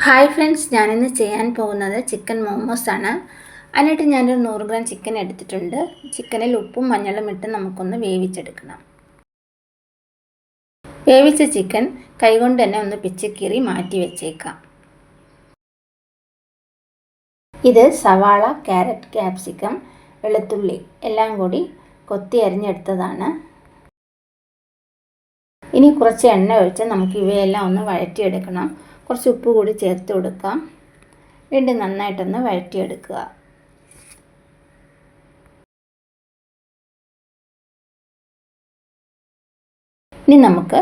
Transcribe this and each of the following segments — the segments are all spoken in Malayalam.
ഹായ് ഫ്രണ്ട്സ്, ഞാനിന്ന് ചെയ്യാൻ പോകുന്നത് ചിക്കൻ മോമോസ് ആണ്. അതിനായിട്ട് ഞാനൊരു 100 ഗ്രാം ചിക്കൻ എടുത്തിട്ടുണ്ട്. ചിക്കനിൽ ഉപ്പും മഞ്ഞളും ഇട്ട് നമുക്കൊന്ന് വേവിച്ചെടുക്കണം. വേവിച്ച ചിക്കൻ കൈകൊണ്ട് തന്നെ ഒന്ന് പിച്ചിക്കീറി മാറ്റി വെച്ചേക്കാം. ഇത് സവാള, ക്യാരറ്റ്, ക്യാപ്സിക്കം, വെളുത്തുള്ളി എല്ലാം കൂടി കൊത്തി അരിഞ്ഞെടുത്തതാണ്. ഇനി കുറച്ച് എണ്ണ ഒഴിച്ച് നമുക്ക് ഇവയെല്ലാം ഒന്ന് വഴറ്റിയെടുക്കണം. കുറച്ച് ഉപ്പ് കൂടി ചേർത്ത് കൊടുക്കാം. വീണ്ടും നന്നായിട്ടൊന്ന് വഴറ്റിയെടുക്കുക. ഇനി നമുക്ക്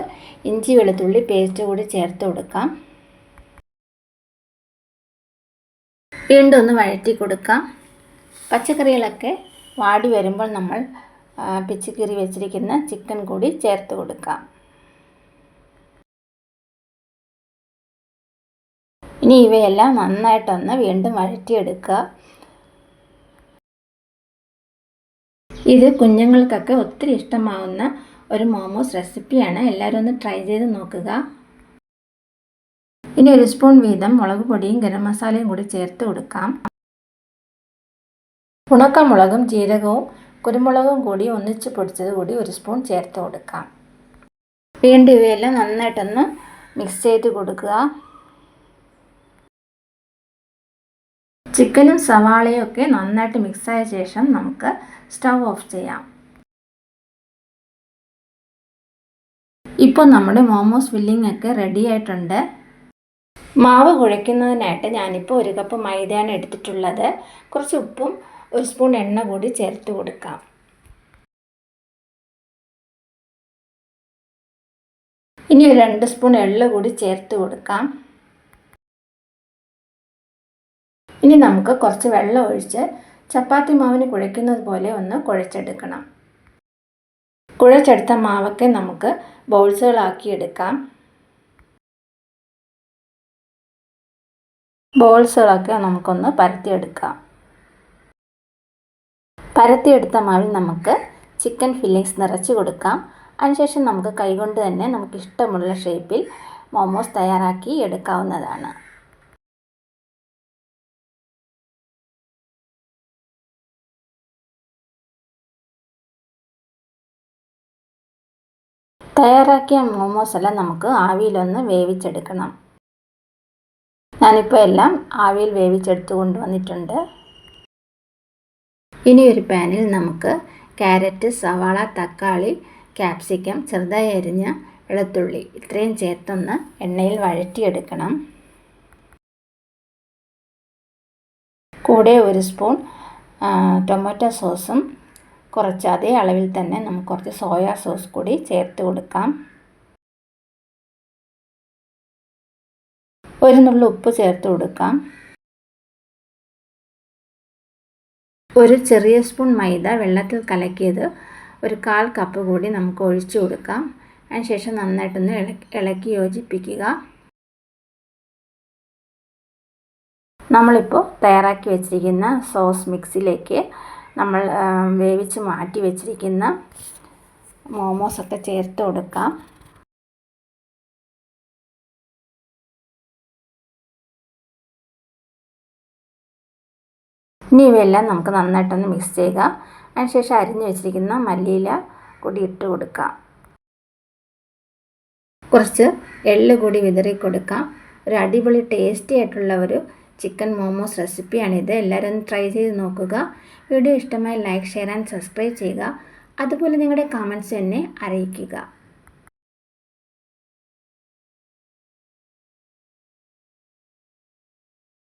ഇഞ്ചി വെളുത്തുള്ളി പേസ്റ്റ് കൂടി ചേർത്ത് കൊടുക്കാം. വീണ്ടും ഒന്ന് വഴറ്റി കൊടുക്കാം. പച്ചക്കറികളൊക്കെ വാടി വരുമ്പോൾ നമ്മൾ പിച്ചിക്കീറി വെച്ചിരിക്കുന്ന ചിക്കൻ കൂടി ചേർത്ത് കൊടുക്കാം. ഇനി ഇവയെല്ലാം നന്നായിട്ടൊന്ന് വീണ്ടും വഴറ്റിയെടുക്കുക. ഇത് കുഞ്ഞുങ്ങൾക്കൊക്കെ ഒത്തിരി ഇഷ്ടമാവുന്ന ഒരു മോമോസ് റെസിപ്പിയാണ്. എല്ലാവരും ഒന്ന് ട്രൈ ചെയ്ത് നോക്കുക. ഇനി ഒരു സ്പൂൺ വീതം മുളക് പൊടിയും ഗരം മസാലയും കൂടി ചേർത്ത് കൊടുക്കാം. ഉണക്കമുളകും ജീരകവും കുരുമുളകും കൂടി ഒന്നിച്ച് പൊടിച്ചത് കൂടി ഒരു സ്പൂൺ ചേർത്ത് കൊടുക്കാം. വീണ്ടും ഇവയെല്ലാം നന്നായിട്ടൊന്ന് മിക്സ് ചെയ്ത് കൊടുക്കുക. ചിക്കനും സവാളയും ഒക്കെ നന്നായിട്ട് മിക്സായ ശേഷം നമുക്ക് സ്റ്റവ് ഓഫ് ചെയ്യാം. ഇപ്പോൾ നമ്മുടെ മോമോസ് ഫില്ലിംഗ് ഒക്കെ റെഡി ആയിട്ടുണ്ട്. മാവ് കുഴയ്ക്കുന്നതിനായിട്ട് ഞാനിപ്പോൾ 1 കപ്പ് മൈദയാണ് എടുത്തിട്ടുള്ളത്. കുറച്ച് ഉപ്പും 1 സ്പൂൺ എണ്ണ കൂടി ചേർത്ത് കൊടുക്കാം. ഇനി 2 സ്പൂൺ എള്ള് കൂടി ചേർത്ത് കൊടുക്കാം. ഇനി നമുക്ക് കുറച്ച് വെള്ളം ഒഴിച്ച് ചപ്പാത്തി മാവിന് കുഴയ്ക്കുന്നത് പോലെ ഒന്ന് കുഴച്ചെടുക്കണം. കുഴച്ചെടുത്ത മാവൊക്കെ നമുക്ക് ബോൾസുകളാക്കി എടുക്കാം. ബോൾസുകളൊക്കെ നമുക്കൊന്ന് പരത്തിയെടുക്കാം. പരത്തിയെടുത്ത മാവിൽ നമുക്ക് ചിക്കൻ ഫില്ലിങ്സ് നിറച്ച് കൊടുക്കാം. അതിനുശേഷം നമുക്ക് കൈകൊണ്ട് തന്നെ നമുക്ക് ഇഷ്ടമുള്ള ഷേപ്പിൽ മോമോസ് തയ്യാറാക്കി എടുക്കാവുന്നതാണ്. തയ്യാറാക്കിയ മോമോസ് എല്ലാം നമുക്ക് ആവിയിലൊന്ന് വേവിച്ചെടുക്കണം. ഞാനിപ്പോൾ എല്ലാം ആവിയിൽ വേവിച്ചെടുത്ത് കൊണ്ടുവന്നിട്ടുണ്ട്. ഇനി ഒരു പാനിൽ നമുക്ക് ക്യാരറ്റ്, സവാള, തക്കാളി, ക്യാപ്സിക്കം, ചെറുതായി അരിഞ്ഞ വെളുത്തുള്ളി ഇത്രയും ചേർത്തൊന്ന് എണ്ണയിൽ വഴറ്റിയെടുക്കണം. കൂടെ 1 സ്പൂൺ ടൊമാറ്റോ സോസും കുറച്ച് അതേ അളവിൽ തന്നെ നമുക്ക് കുറച്ച് സോയാ സോസ് കൂടി ചേർത്ത് കൊടുക്കാം. 1 നുള്ളു ഉപ്പ് ചേർത്ത് കൊടുക്കാം. 1 ചെറിയ സ്പൂൺ മൈദ വെള്ളത്തിൽ കലക്കിയത് 1/4 കപ്പ് കൂടി നമുക്ക് ഒഴിച്ചു കൊടുക്കാം. അതിനുശേഷം നന്നായിട്ടൊന്ന് ഇളക്കി യോജിപ്പിക്കുക. നമ്മളിപ്പോൾ തയ്യാറാക്കി വെച്ചിരിക്കുന്ന സോസ് മിക്സിലേക്ക് നമ്മൾ വേവിച്ച് മാറ്റി വെച്ചിരിക്കുന്ന മോമോസൊക്കെ ചേർത്ത് കൊടുക്കാം. ഇനി ഇവയെല്ലാം നമുക്ക് നന്നായിട്ടൊന്ന് മിക്സ് ചെയ്യുക. അതിനുശേഷം അരിഞ്ഞു വെച്ചിരിക്കുന്ന മല്ലിയില കൂടി ഇട്ട് കൊടുക്കാം. കുറച്ച് എള്ള് കൂടി വിതറി കൊടുക്കാം. ഒരു അടിപൊളി ടേസ്റ്റി ആയിട്ടുള്ള ഒരു ചിക്കൻ മോമോസ് റെസിപ്പിയാണിത്. എല്ലാവരും ഒന്ന് ട്രൈ ചെയ്ത് നോക്കുക. വീഡിയോ ഇഷ്ടമായി ലൈക്ക്, ഷെയർ ആൻഡ് സബ്സ്ക്രൈബ് ചെയ്യുക. അതുപോലെ നിങ്ങളുടെ കമൻറ്റ്സ് എന്നെ അറിയിക്കുക.